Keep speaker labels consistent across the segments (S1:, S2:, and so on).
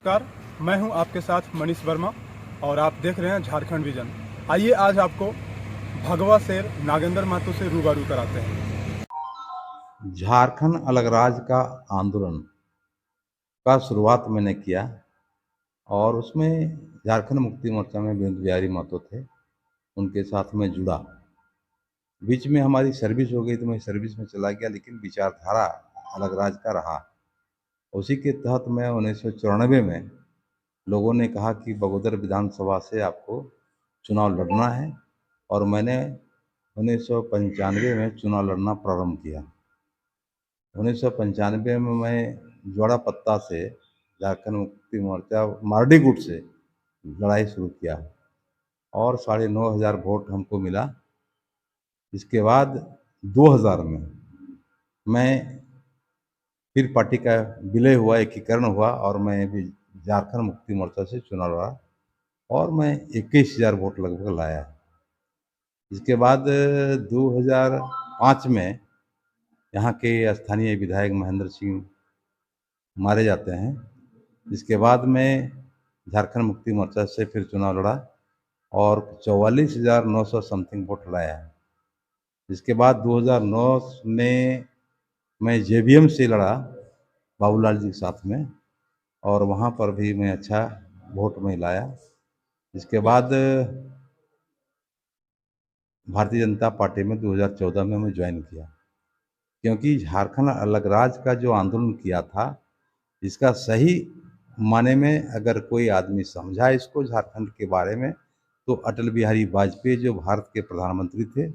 S1: नमस्कार, मैं हूं आपके साथ मनीष वर्मा और आप देख रहे हैं झारखंड विजन। आइए आज आपको भगवा शेर नागेंद्र महतो से रूबरू कराते हैं।
S2: झारखंड अलग राज्य का आंदोलन का शुरुआत मैंने किया और उसमें झारखंड मुक्ति मोर्चा में वीरेंद्र बिहारी महतो थे, उनके साथ में जुड़ा। बीच में हमारी सर्विस हो गई तो मैं सर्विस में चला गया, लेकिन विचारधारा अलग राज्य का रहा। उसी के तहत मैं 1994 में लोगों ने कहा कि बगोदर विधानसभा से आपको चुनाव लड़ना है और मैंने 1995 में चुनाव लड़ना प्रारंभ किया। 1995 में मैं जोड़ा पत्ता से झारखंड मुक्ति मोर्चा मारडी गुट से लड़ाई शुरू किया और 9,500 वोट हमको मिला। इसके बाद 2000 में मैं फिर पार्टी का विलय हुआ, एकीकरण हुआ और मैं भी झारखंड मुक्ति मोर्चा से चुनाव लड़ा और मैं 21,000 वोट लगभग लाया। इसके बाद 2005 में यहाँ के स्थानीय विधायक महेंद्र सिंह मारे जाते हैं। इसके बाद मैं झारखंड मुक्ति मोर्चा से फिर चुनाव लड़ा और 44,900 समथिंग वोट लाया। इसके बाद 2009 में मैं जेवीएम से लड़ा बाबूलाल जी के साथ में और वहाँ पर भी मैं अच्छा वोट में लाया। इसके बाद भारतीय जनता पार्टी में 2014 में मैं ज्वाइन किया, क्योंकि झारखंड अलग राज्य का जो आंदोलन किया था, इसका सही माने में अगर कोई आदमी समझा इसको झारखंड के बारे में, तो अटल बिहारी वाजपेयी जो भारत के प्रधानमंत्री थे,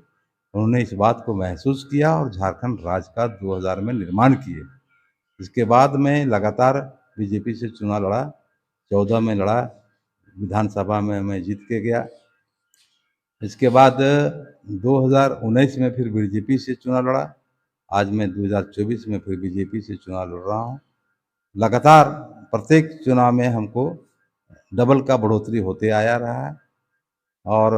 S2: उन्होंने इस बात को महसूस किया और झारखंड राज्य का 2000 में निर्माण किए। इसके बाद मैं लगातार बीजेपी से चुनाव लड़ा, 14 में लड़ा, विधानसभा में मैं जीत के गया। इसके बाद 2019 में फिर बीजेपी से चुनाव लड़ा। आज मैं 2024 में फिर बीजेपी से चुनाव लड़ रहा हूँ। लगातार प्रत्येक चुनाव में हमको डबल का बढ़ोतरी होते आया रहा है और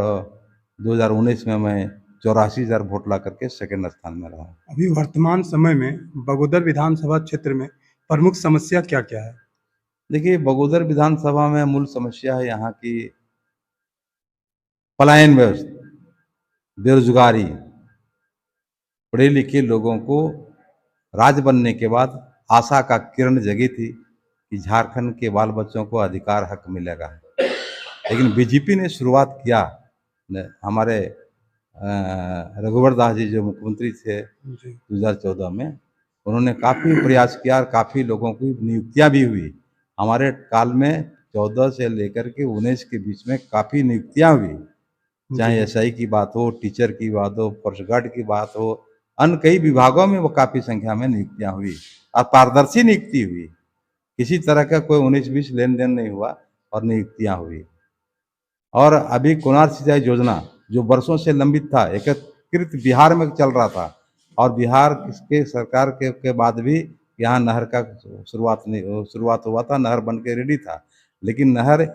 S2: 2019 में मैं 84,000 वोट ला करके सेकंड स्थान में रहा।
S1: अभी वर्तमान समय में बगोदर विधानसभा क्षेत्र में प्रमुख समस्या क्या क्या है?
S2: देखिए, बगोदर विधानसभा में मूल समस्या है यहाँ की पलायन व्यवस्था, बेरोजगारी। पढ़े लिखे लोगों को राज्य बनने के बाद आशा का किरण जगी थी कि झारखंड के बाल बच्चों को अधिकार हक मिलेगा, लेकिन बीजेपी ने शुरुआत किया। हमारे रघुवर दास जी जो मुख्यमंत्री थे 2014 में, उन्होंने काफ़ी प्रयास किया और काफ़ी लोगों की नियुक्तियां भी हुई। हमारे काल में 14 से लेकर के 19 के बीच में काफ़ी नियुक्तियां हुई, चाहे एसआई की बात हो, टीचर की बात हो, फॉरेस्ट गार्ड की बात हो, अन्य कई विभागों में वो काफ़ी संख्या में नियुक्तियां हुई और पारदर्शी नियुक्ति हुई। किसी तरह का कोई 19-20 लेन देन नहीं हुआ और नियुक्तियां हुई। और अभी कोनार सिंचाई योजना जो वर्षों से लंबित था, एकीकृत बिहार में चल रहा था और बिहार के सरकार के बाद भी यहाँ नहर का शुरुआत हुआ था, नहर बन के रेडी था, लेकिन नहर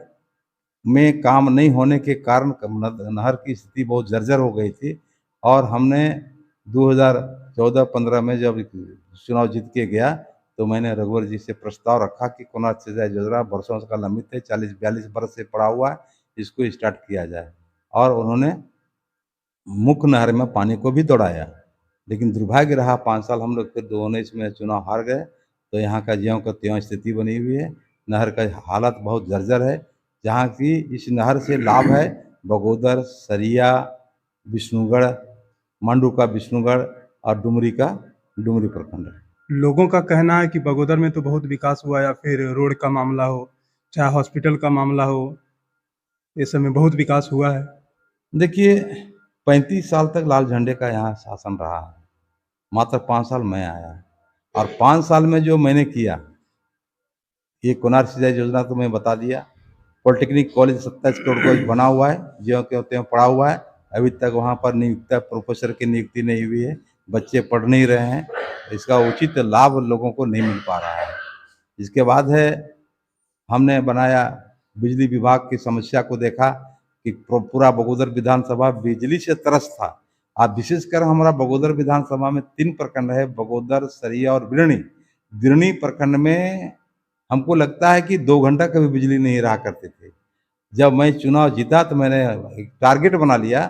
S2: में काम नहीं होने के कारण नहर की स्थिति बहुत जर्जर हो गई थी और हमने 2014-15 में जब चुनाव जीत के गया तो मैंने रघुवर जी से प्रस्ताव रखा कि कोनार सिंचाई योजना वर्षों का लंबित है, 40-42 बरस से पड़ा हुआ है, इसको स्टार्ट किया जाए। और उन्होंने मुख्य नहर में पानी को भी दौड़ाया, लेकिन दुर्भाग्य रहा 5 साल हम लोग फिर 2019 में चुनाव हार गए, तो यहाँ का ज्यों का त्यों स्थिति बनी हुई है। नहर का हालत बहुत जर्जर है। जहाँ की इस नहर से लाभ है बगोदर, सरिया, विष्णुगढ़, मांडू का विष्णुगढ़ और डुमरी का डुमरी प्रखंड है।
S1: लोगों का कहना है कि बगोदर में तो बहुत विकास हुआ, या फिर रोड का मामला हो, चाहे हॉस्पिटल का मामला हो, ये सब में बहुत विकास हुआ है।
S2: देखिए, 35 साल तक लाल झंडे का यहाँ शासन रहा है, मात्र 5 साल मैं आया और 5 साल में जो मैंने किया, ये कोनार सिंचाई योजना तो मैं बता दिया। पॉलिटेक्निक कॉलेज 27 करोड़ का बना हुआ है, ज्यों क्यों त्यों पड़ा हुआ है, अभी तक वहाँ पर नियुक्त प्रोफेसर की नियुक्ति नहीं हुई है, बच्चे पढ़ नहीं रहे हैं, इसका उचित लाभ लोगों को नहीं मिल पा रहा है। इसके बाद है हमने बनाया बिजली विभाग की समस्या को देखा कि पूरा बगोदर विधानसभा बिजली से त्रस्त था। अब विशेषकर हमारा बगोदर विधानसभा में 3 प्रखंड है, बगोदर, सरिया और बिरनी। बिरनी प्रखंड में हमको लगता है कि 2 घंटा कभी बिजली नहीं रहा करते थे। जब मैं चुनाव जीता तो मैंने एक टारगेट बना लिया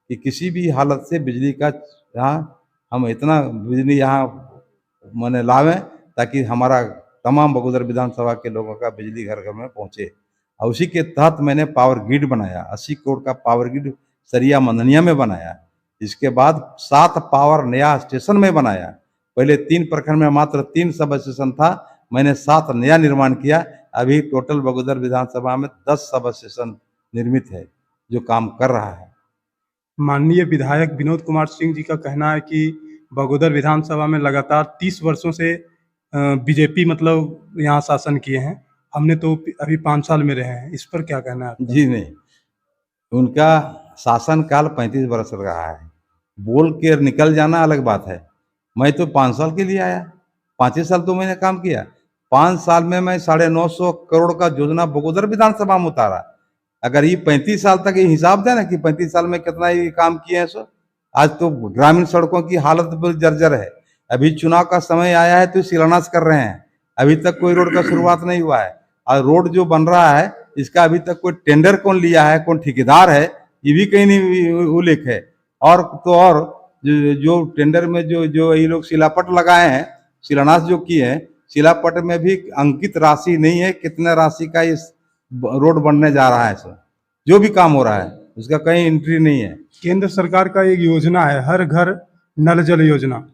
S2: कि किसी भी हालत से बिजली का यहाँ हम इतना बिजली यहाँ माने लावें ताकि हमारा तमाम बगोदर विधानसभा के लोगों का बिजली घर घर में पहुँचे। और उसी के तहत मैंने पावर ग्रिड बनाया, 80 करोड़ का पावर ग्रिड सरिया मंदनिया में बनाया। इसके बाद 7 पावर नया स्टेशन में बनाया। पहले 3 प्रखंड में मात्र 3 सब स्टेशन था, मैंने 7 नया निर्माण किया। अभी टोटल बगोदर विधानसभा में 10 सब स्टेशन निर्मित है जो काम कर रहा है।
S1: माननीय विधायक विनोद कुमार सिंह जी का कहना है कि बगोदर विधानसभा में लगातार 30 वर्षों से बीजेपी मतलब यहाँ शासन किए हैं, हमने तो अभी 5 साल में रहे हैं, इस पर क्या कहना है आपका?
S2: जी नहीं, उनका शासनकाल 35 वर्ष रहा है। बोल के निकल जाना अलग बात है। मैं तो 5 साल के लिए आया, 5 ही साल तो मैंने काम किया। 5 साल में मैं 950 करोड़ का योजना बगोदर विधानसभा में उतारा। अगर ये 35 साल तक ये हिसाब दें ना कि 35 साल में कितना ये काम किए हैं सो, आज तो ग्रामीण सड़कों की हालत बिल्कुल जर्जर है। अभी चुनाव का समय आया है तो शिलान्यास कर रहे हैं, अभी तक कोई रोड का शुरुआत नहीं हुआ है। और रोड जो बन रहा है इसका अभी तक कोई टेंडर कौन लिया है, कौन ठेकेदार है, ये भी कहीं नहीं उल्लेख है। और तो और जो टेंडर में जो ये लोग शिलापट लगाए हैं, शिलान्यास जो किए हैं, शिलापट में भी अंकित राशि नहीं है कितने राशि का इस रोड बनने जा रहा है। सर जो भी काम हो रहा है उसका कहीं एंट्री नहीं है।
S1: केंद्र सरकार का एक योजना है हर घर नल जल योजना,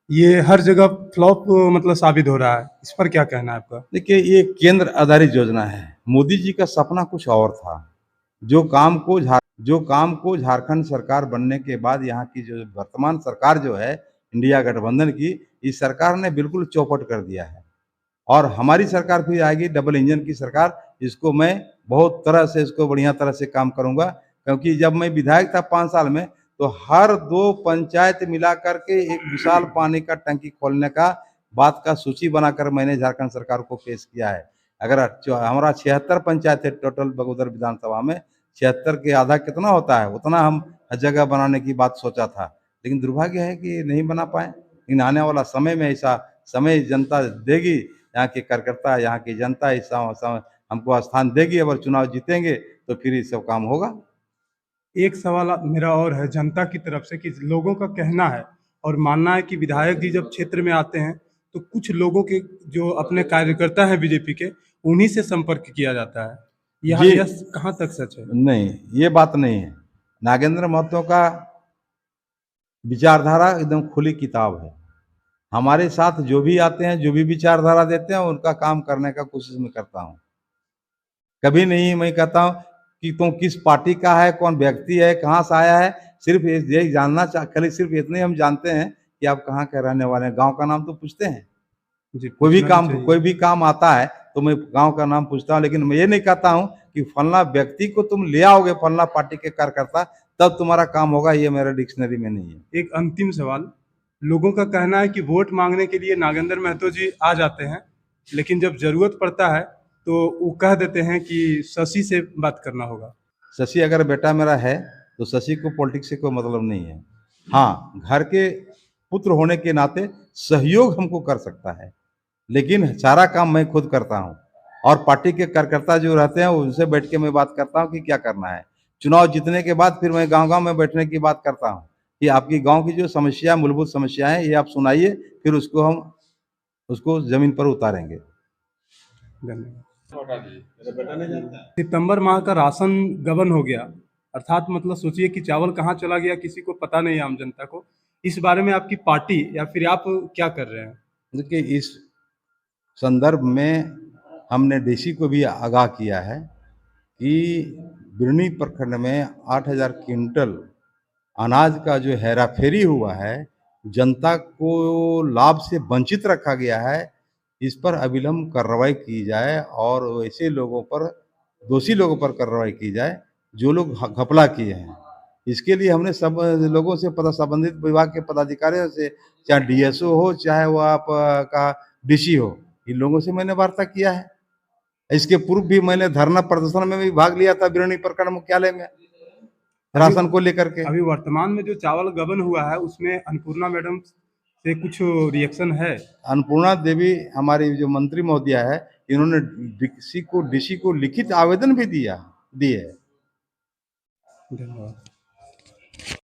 S1: ये हर जगह फ्लॉप मतलब साबित हो रहा है, इस पर क्या कहना है आपका?
S2: देखिए ये केंद्र आधारित योजना है। मोदी जी का सपना कुछ और था। जो काम को झारखंड सरकार बनने के बाद यहाँ की जो वर्तमान सरकार जो है इंडिया गठबंधन की, इस सरकार ने बिल्कुल चौपट कर दिया है। और हमारी सरकार फिर आएगी डबल इंजन की सरकार, इसको मैं बहुत तरह से इसको बढ़िया तरह से काम करूँगा। क्योंकि जब मैं विधायक था 5 साल में तो हर 2 पंचायत मिला कर के एक विशाल पानी का टंकी खोलने का बात का सूची बनाकर मैंने झारखंड सरकार को पेश किया है। अगर हमारा 76 पंचायत है टोटल बगोदर विधानसभा में, 76 के आधा कितना होता है उतना हम हर जगह बनाने की बात सोचा था, लेकिन दुर्भाग्य है कि नहीं बना पाए। लेकिन आने वाला समय में ऐसा समय जनता देगी, यहाँ के कार्यकर्ता, यहाँ की जनता इस समय हमको स्थान देगी। अगर चुनाव जीतेंगे तो फिर ये सब काम होगा।
S1: एक सवाल मेरा और है जनता की तरफ से कि लोगों का कहना है और मानना है कि विधायक जी जब क्षेत्र में आते हैं तो कुछ लोगों के जो अपने कार्यकर्ता हैं बीजेपी के, उन्हीं से संपर्क किया जाता है, यह कहाँ तक सच है?
S2: नहीं, ये बात नहीं है। नागेंद्र महतो का विचारधारा एकदम खुली किताब है। हमारे साथ जो भी आते हैं, जो भी विचारधारा देते हैं, उनका काम करने का कोशिश मैं करता हूँ। कभी नहीं मैं कहता हूँ कि तुम किस पार्टी का है, कौन व्यक्ति है, कहाँ से आया है। सिर्फ यही जानना खाली सिर्फ इतने हम जानते हैं कि आप कहाँ के रहने वाले हैं। गांव का नाम तो पूछते हैं
S1: जी,
S2: कोई भी काम आता है तो मैं गांव का नाम पूछता हूँ, लेकिन मैं ये नहीं कहता हूँ कि फलना व्यक्ति को तुम ले आओगे, फलना पार्टी के कार्यकर्ता, तब तुम्हारा काम होगा। ये मेरे डिक्शनरी में नहीं है।
S1: एक अंतिम सवाल, लोगों का कहना है कि वोट मांगने के लिए नागेंद्र महतो जी आ जाते हैं, लेकिन जब जरूरत पड़ता है तो वो कह देते हैं कि शशि से बात करना होगा।
S2: शशि अगर बेटा मेरा है तो शशि को पॉलिटिक्स से कोई मतलब नहीं है। हाँ, घर के पुत्र होने के नाते सहयोग हमको कर सकता है, लेकिन सारा काम मैं खुद करता हूँ। और पार्टी के कार्यकर्ता जो रहते हैं उनसे बैठ के मैं बात करता हूँ कि क्या करना है। चुनाव जीतने के बाद फिर मैं गांव-गांव में बैठने की बात करता हूँ कि आपकी गांव की जो समस्या, मूलभूत समस्या है, ये आप सुनाइए, फिर उसको जमीन पर उतारेंगे।
S1: धन्यवाद। सितंबर माह का राशन गबन हो गया, अर्थात मतलब सोचिए कि चावल कहाँ चला गया किसी को पता नहीं, आम जनता को। इस बारे में आपकी पार्टी या फिर आप क्या कर रहे हैं?
S2: देखिए, इस संदर्भ में हमने डीसी को भी आगाह किया है कि बिरनी प्रखंड में 8000 क्विंटल अनाज का जो हेराफेरी हुआ है, जनता को लाभ से वंचित रखा गया है, इस पर अविलंब कार्रवाई की जाए और ऐसे लोगों पर, दोषी लोगों पर कार्रवाई की जाए जो लोग घपला किए हैं। इसके लिए हमने सब लोगों से संबंधित विभाग के पदाधिकारियों से, चाहे डीएसओ हो, चाहे वो आप का डीसी हो, इन लोगों से मैंने वार्ता किया है। इसके पूर्व भी मैंने धरना प्रदर्शन में भी भाग लिया था बिरनी प्रखंड मुख्यालय में राशन को लेकर के।
S1: अभी वर्तमान में जो चावल गबन हुआ है उसमें अन्नपूर्णा मैडम से कुछ रिएक्शन है?
S2: अन्नपूर्णा देवी हमारी जो मंत्री महोदया है, इन्होंने डीसी को लिखित आवेदन भी दिए है।
S1: धन्यवाद।